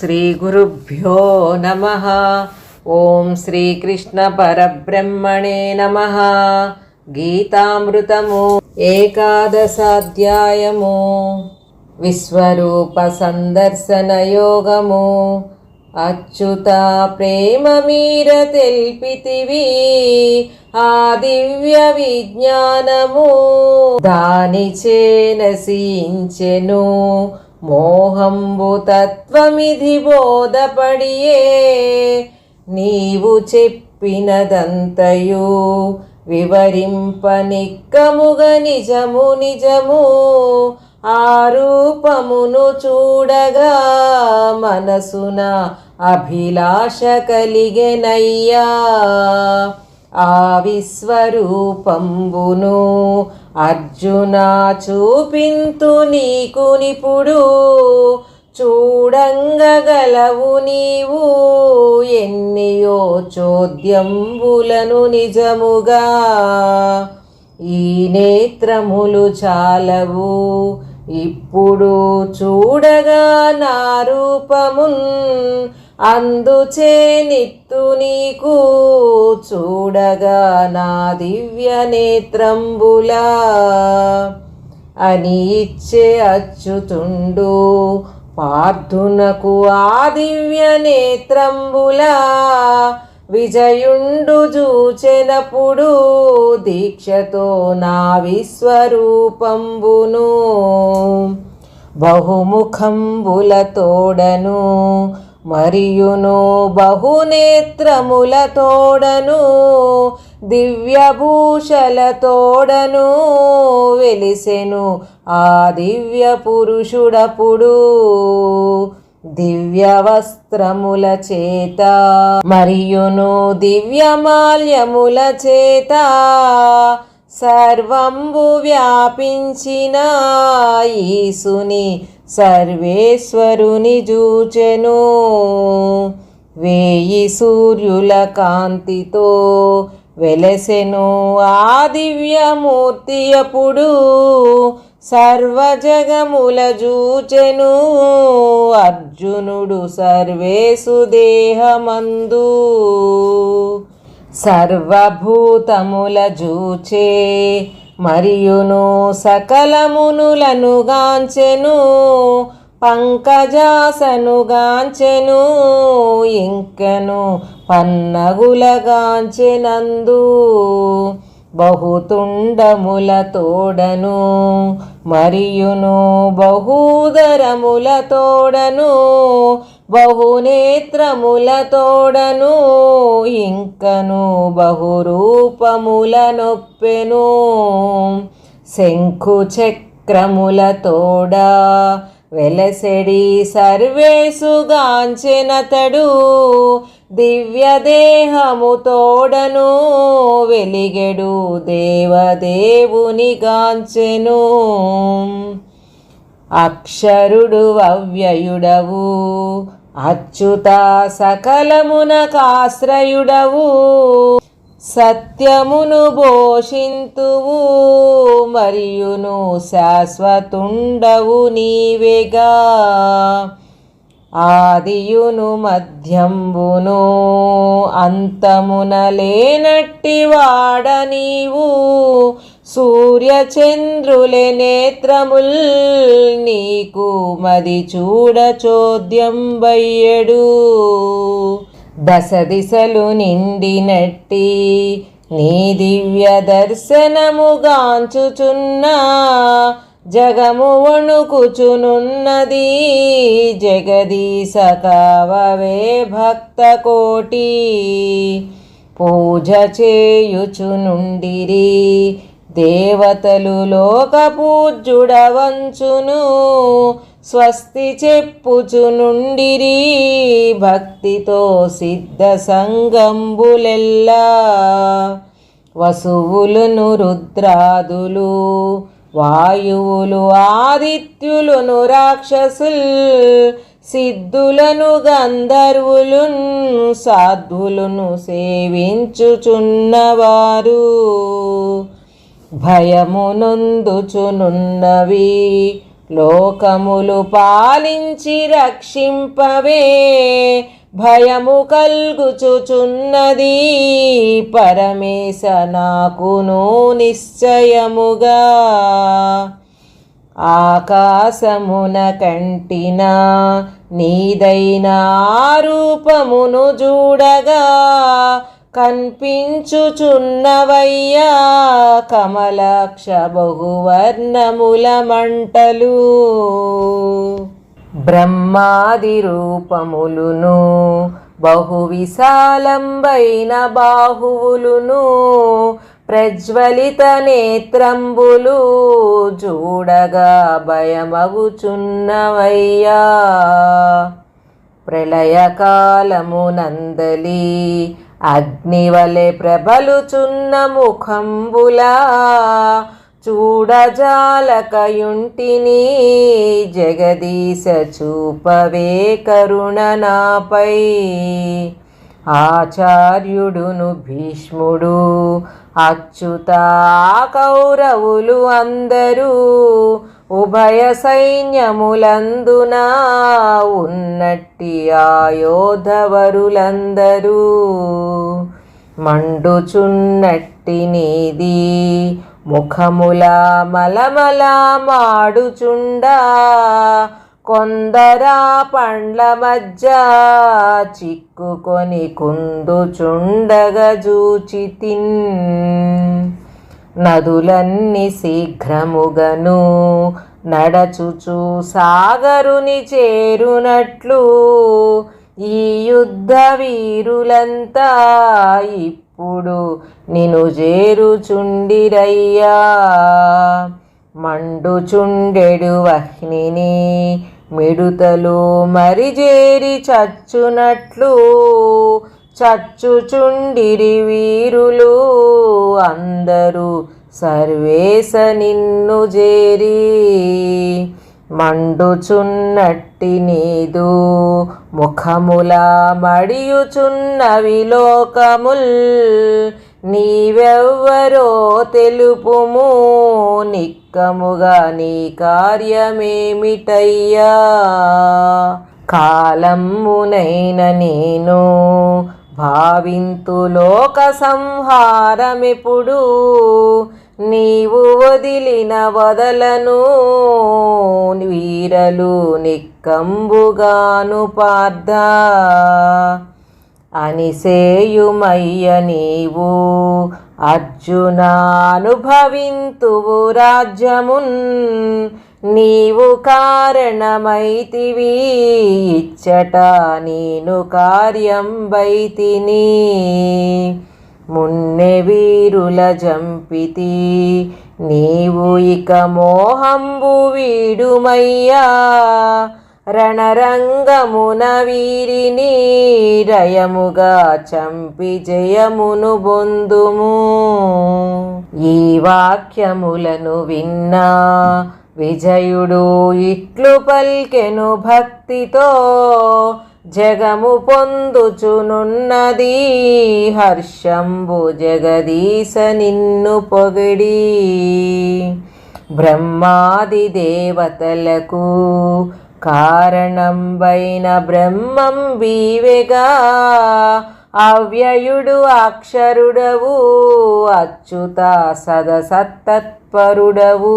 శ్రీ గురుభ్యో నమః. ఓం శ్రీకృష్ణ పరబ్రహ్మణే నమః. గీతామృతము ఏకాదశాధ్యాయము. విశ్వరూప సందర్శన యోగము. అచ్యుత ప్రేమ మీర తెల్పితివి ఆ దివ్య విజ్ఞానము. దానిచే నశించెను మోహంబు తత్వమిధి బోధపడియే. నీవు చెప్పినదంతయు వివరింపనిక్కముగ నిజము నిజము. ఆ రూపమును చూడగా మనసున అభిలాష కలిగెనయ్యా. ఆ విశ్వరూపంబును అర్జున చూపింతు నీకు నిపుడు. చూడంగగలవు నీవు ఎన్నియో చోద్యంబులను నిజముగా. ఈ నేత్రములు చాలవు ఇప్పుడు చూడగా నా రూపమున్. అందుచే నిత్తు నీకు చూడగా నా దివ్య నేత్రంబులా. అని ఇచ్చే అచ్యుతుండు పార్థునకు ఆ దివ్య నేత్రంబులా. విజయుండు జూచెనప్పుడు దీక్షతో నా విశ్వరూపంబును. బహుముఖంబులతోడను మరియును బహునేత్రములతోడను దివ్యభూషలతోడను వెలిసెను ఆ దివ్య పురుషుడప్పుడు. దివ్య వస్త్రముల చేత మరియును దివ్యమాల్యముల చేత సర్వంబు వ్యాపించిన ఈశుని సర్వేశ్వరుని జూచెను. వేయి సూర్యుల కాంతితో వెలసెను ఆ దివ్యమూర్తి అప్పుడు. సర్వజగముల జూచెను అర్జునుడు సర్వేసు దేహమందు. సర్వభూతముల జూచే మరియును సకలమునులను గాంచెను. పంకజాసను గాంచెను ఇంకను పన్నగులగాంచెనందు. బహుతుండముల తోడను మరియును బహూదరముల తోడను బహునేత్రముల తోడను ఇంకను బహురూపముల నొప్పెను. శంఖు చక్రముల తోడ వెలసెడి సర్వేసుగాంచెనతడు. దివ్యదేహము తోడను వెలిగెడు దేవదేవుని గాంచెను. అక్షరుడు అవ్యయుడవు అచ్యుత సకలమునకాశ్రయుడవు. సత్యమును భోషింతువు మరియును శాశ్వతుండవు నీవేగా. ఆదియును మధ్యంబును అంతమున లేనట్టి వాడ నీవు. సూర్యచంద్రులే నేత్రముల్ నీకు మది చూడ చోద్యంబయ్యడు. దశ దిశలు నిండినట్టి నీ దివ్య దర్శనముగాంచుచున్నా. జగము వణుకుచునున్నది జగదీశ కావవే భక్త కోటి. పూజ చేయుచునుండిరి దేవతలు లోక పూజ్యుడవంచును. స్వస్తి చెప్పుచునుండిరి భక్తితో సిద్ధ సంగంబులెల్లా. వసువులును రుద్రాదులు వాయువులు ఆదిత్యులును రాక్షసుల్. సిద్ధులను గంధర్వులున్ సాధువులను సేవించుచున్నవారు. భయమునొందుచునున్నవి లోకములు పాలించి రక్షింపవే భయము కల్గుచుచున్నది పరమేశ నాకును నిశ్చయముగా. ఆకాశమున కంటిన నీదైన రూపమును చూడగా కనిపించుచున్నవయ్యా కమలాక్ష బహువర్ణముల మంటలు. బ్రహ్మాది రూపములును బహు విశాలంబైన బాహువులును ప్రజ్వలిత నేత్రంబులు చూడగా భయమగుచున్నవయ్యా. ప్రళయకాలమునందలి అగ్నివలె ప్రబలుచున్న ముఖంబులా చూడజాలకయుంటిని జగదీశ చూపవే కరుణ నాపై. ఆచార్యుడును భీష్ముడు అచ్యుత కౌరవులు అందరూ ఉభయ సైన్యములందున ఉన్నట్టి ఆయోధవరులందరూ మండుచున్నట్టి నీది ముఖముల మలమల మాడుచుండా కొందరా పండ్ల మధ్య చిక్కుకొని కుందుచుండగా జూచితిన్. నదులన్నీ శీఘ్రముగను నడచుచు సాగరుని చేరునట్లు ఈ యుద్ధ వీరులంతా ఇప్పుడు నిను చేరుచుండిరయ్యా. మండుచుండెడు అగ్నిని మిడుతలు మరిజేరి చచ్చునట్లు చచ్చుచుండిరి వీరులు అందరూ సర్వేశ నిన్ను చేరి. మండుచున్నట్టి నీదు ముఖముల మడియుచున్నవి లోకముల్ నీవెవ్వరో తెలుపుము నిక్కముగా నీ కార్యమేమిటయ్యా. కాలమునైన నేను భావింతు లోక సంహారమెప్పుడు నీవు వదిలిన వదలను వీరలు నిక్కంబుగాను పార్థ. అనిసేయుమయ్య నీవు అర్జునానుభవింతువు రాజ్యమున్ నీవు కారణమైతివి ఇచ్చట నేను కార్యం బైతిని. మున్నె వీరుల జంపితి నీవు ఇక మోహంబు వీడుమయ్యా. రణరంగమున వీరిని రయముగా చంపి జయమును బొందుము. ఈ వాక్యములను విన్నా విజయుడు ఇట్లు పల్కెను భక్తితో జగము పొందుచునున్నది హర్షంబు జగదీశ నిన్ను పొగిడి. బ్రహ్మాది దేవతలకు కారణంబైన బ్రహ్మం వీవెగా అవ్యయుడు అక్షరుడవు అచ్యుత సదసత్తత్పరుడవు.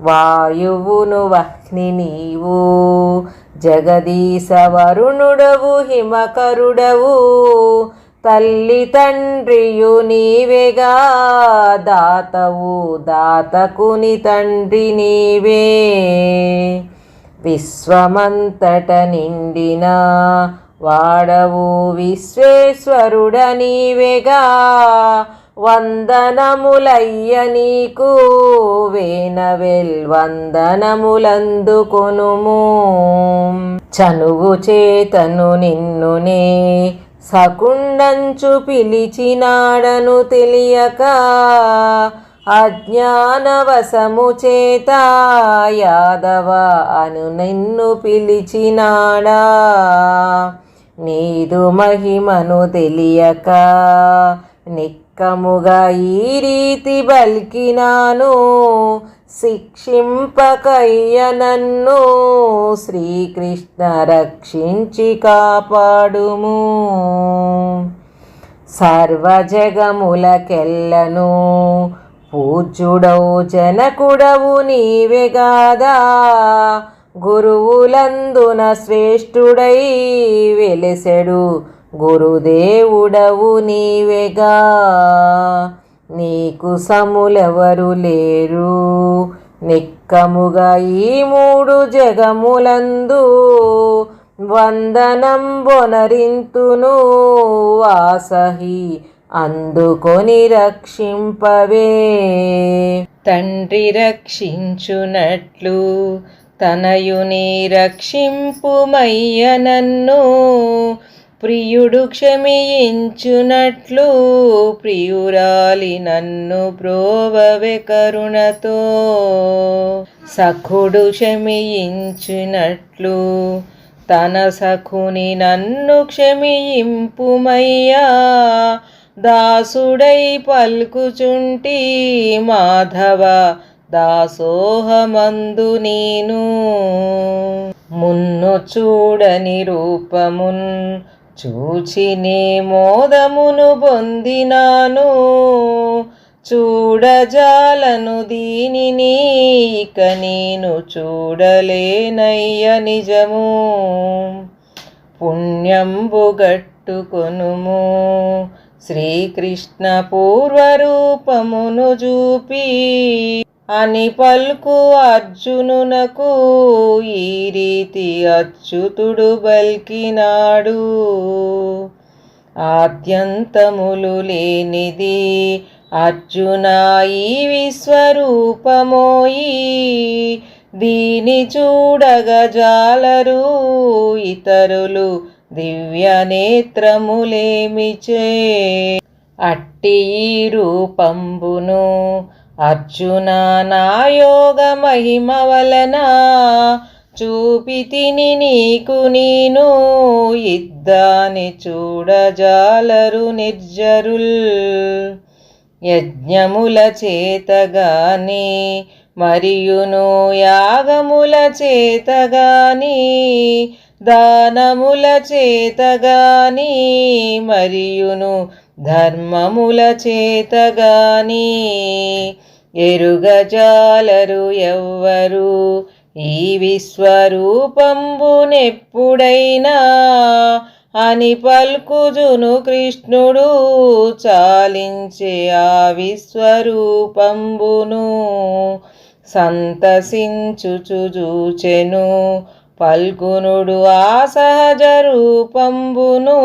వాయువును అగ్ని నీవు జగదీశ వరుణుడవు హిమకరుడవు తల్లి తండ్రియు నీవేగా దాతవు దాతకుని తండ్రి నీవే. విశ్వమంతట నిండిన వాడవు విశ్వేశ్వరుడ నీవేగా వందనములయ్య నీకు వేనవెల్ వందనములందుకొనుము. చనువు చేతను నిన్నునే సకుండంచు పిలిచినాడను తెలియక అజ్ఞానవశము చేత యాదవ అను నిన్ను పిలిచినాడా. నీదు మహిమను తెలియక నిక్కముగా ఈ రీతి బల్కినాను శిక్షింపకయ్య నన్ను శ్రీకృష్ణ రక్షించి కాపాడుము. సర్వజగములకెల్లను పూజ్యుడవు జనకుడవు నీవెగాదా, గురువులందున శ్రేష్ఠుడై వెలసెడు గురుదేవుడవు నీవెగా. నీకు సములెవరు లేరు నిక్కముగా ఈ మూడు జగములందు, వందనంబొనరింతును వాసహి అందుకొని రక్షింపవే. తండ్రి రక్షించునట్లు తనయుని రక్షింపుమయ్య నన్ను, ప్రియుడు క్షమించునట్లు ప్రియురాలి నన్ను ప్రోవవె కరుణతో. సఖుడు క్షమించునట్లు తన సఖుని నన్ను క్షమింపుమయ్యా, దాసుడై పల్కుచుంటి మాధవ దాసోహమందు నేను. మున్ను చూడని రూపమున్ చూచి నే మోదమును పొందినాను, చూడజాలను దీనిని ఇక నేను చూడలేనయ్య నిజము. పుణ్యంబు గట్టుకొనుము శ్రీకృష్ణ పూర్వరూపమును చూపి అని పల్కు అర్జునునకు ఈ రీతి అచ్యుతుడు బల్కినాడు. ఆద్యంతములు లేనిది అర్జున ఈ విశ్వరూపమోయి, దీని చూడగజాలరు ఇతరులు దివ్య నేత్రములేమిచే. అట్టి ఈ రూపంబును అర్జున నా యోగ మహిమ వలన చూపితిని నీకు నేను, ఇద్దాని చూడజాలరు నిర్జరుల్. యజ్ఞముల చేతగాని మరియును యాగముల చేతగాని, దానముల చేతగాని మరియును ధర్మముల చేతగాని, ఎరుగజాలరు ఎవ్వరు ఈ విశ్వరూపంబునెప్పుడైనా అని పల్కుజును కృష్ణుడు చాలించే ఆ విశ్వరూపంబును. సంతసించుచు చూచెను పల్కునుడు ఆ సహజ రూపంబును,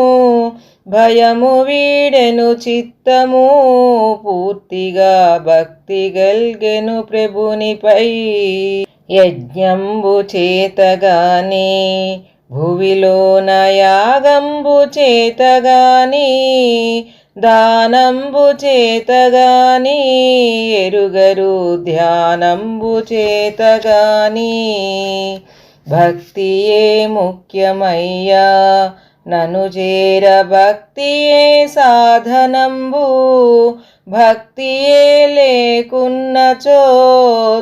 భయము వీడెను చిత్తము పూర్తిగా భక్తి గల్గెను ప్రభునిపై. యజ్ఞంబు చేతగాని భువిలోన యాగంబు చేతగాని, దానంబు చేతగాని ఎరుగరు ధ్యానంబు చేతగాని. భక్తియే ముఖ్యమయ్యా నను చేర భక్తియే సాధనంబు, భక్తియే లేకున్నచో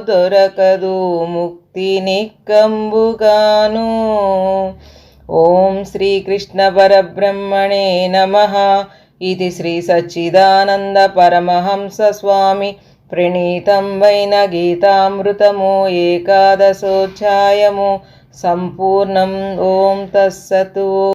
దొరకదు ముక్తి నిక్కంబుగాను. ఓం శ్రీకృష్ణ పరబ్రహ్మణే నమః. ఇది శ్రీ సచ్చిదానంద పరమహంస స్వామి ప్రణీతం వైన గీతామృతము ఏకాదశోధ్యాయము సంపూర్ణం. ఓం తస్సతు.